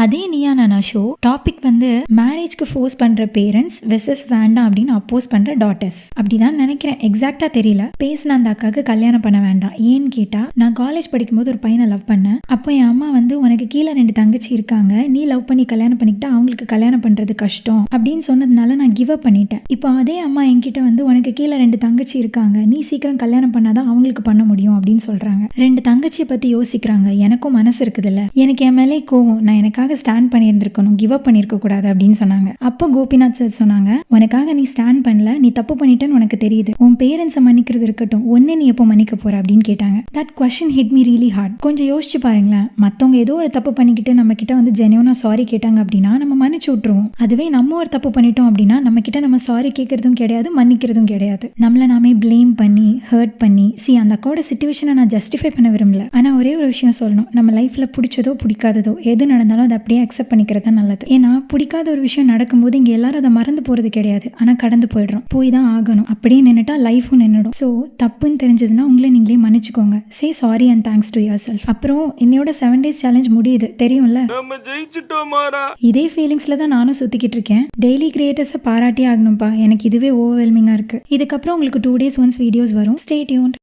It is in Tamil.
அதே நீயா நானா ஷோ டாபிக் வந்து மேரேஜ்க்கு ஃபோர்ஸ் பண்ற பேரண்ட்ஸ் வெர்சஸ் வேண்டாம் அப்படின்னு அப்போஸ் பண்ற டாட்டர்ஸ் அப்படிதான் நினைக்கிறேன். எக்ஸாக்டா தெரியல. பேசின அந்த அக்காவுக்கு கல்யாணம் பண்ண வேண்டாம். ஏன்னு கேட்டா, நான் காலேஜ் படிக்கும்போது ஒரு பையனை லவ் பண்ணேன். அப்போ என் அம்மா வந்து உனக்கு கீழே 2 தங்கச்சி இருக்காங்க, நீ லவ் பண்ணி கல்யாணம் பண்ணிக்கிட்டா அவங்களுக்கு கல்யாணம் பண்றது கஷ்டம் அப்படின்னு சொன்னதுனால நான் கிவ் அப் பண்ணிட்டேன். இப்போ அதே அம்மா என்கிட்ட வந்து உனக்கு கீழே 2 தங்கச்சி இருக்காங்க, நீ சீக்கிரம் கல்யாணம் பண்ணாதான் அவங்களுக்கு பண்ண முடியும் அப்படின்னு சொல்றாங்க. 2 தங்கச்சியை பத்தி யோசிக்கிறாங்க. எனக்கும் மனசு இருக்குதுல்ல, எனக்கு என் மேலே கோவம். நான் எனக்காக ஸ்டாண்ட் பண்ணியிருந்திருக்கணும், கிவ் அப் பண்ணியிருக்க கூடாது அப்படின்னு சொன்னாங்க. அப்போ கோபிநாத் சார் சொன்னாங்க, உனக்காக நீ ஸ்டாண்ட் பண்ணல, நீ தப்பு பண்ணிட்டேன்னு உனக்கு தெரியுது, உன் பேரண்ட்ஸை மன்னிக்கிறது இருக்கட்டும், ஒன்னு நீ எப்போ மன்னிக்க போற அப்படின்னு கேட்டாங்க. That question hit me really heart. கொஞ்சம் யோசிச்சு பாருங்களேன், மற்றவங்க ஏதோ ஒரு தப்பு பண்ணிக்கிட்டு நம்ம கிட்ட வந்து ஜென்யூனா சாரி கேட்டாங்க அப்படின்னா நம்ம மன்னிச்சு விட்டுருவோம். அதுவே நம்ம ஒரு தப்பு பண்ணிட்டோம் அப்படின்னா நம்ம கிட்ட நம்ம சாரி கேட்கறதும் கிடையாது, மன்னிக்கிறதும் கிடையாது. நம்மள நாமே பிளேம் பண்ணி ஹர்ட் பண்ணி அந்த அக்காவோட சிச்சுவேஷனை நான் ஜஸ்டிஃபை பண்ண விரும்பல. ஆனா ஒரே ஒரு விஷயம் சொல்லணும், நம்ம லைஃப்ல பிடிச்சதோ பிடிக்காததோ எது நடந்தாலும் அதை அப்படியே அக்செப்ட் பண்ணிக்கிறது தான் நல்லது. ஏன்னா பிடிக்காத ஒரு விஷயம் நடக்கும்போது இங்க எல்லாரும் அதை மறந்து போறது கிடையாது, ஆனா கடந்து போயிடுறோம். போய் தான் ஆகணும். அப்படியே நின்னுட்டா லைஃபும் நின்னுடும். ஸோ தப்புன்னு தெரிஞ்சதுன்னா உங்களை நீங்களே மன்னிச்சுக்கோங்க. Say sorry and thanks to yourself. அப்புறம் என்னோட 7 days சேலஞ்ச் முடியுது தெரியும்ல. இதே ஃபீலிங்ஸ்ல தான் நானும் சுத்திக்கிட்டு இருக்கேன். டெய்லி கிரியேட்டர்ஸை பாராட்டி ஆகணும்ப்பா. எனக்கு இதுவே ஓவர்வெல்மிங்கா இருக்கு. இதுக்கப்புறம் உங்களுக்கு 2 days ஒன்ஸ் வீடியோஸ் வரும். Stay tuned.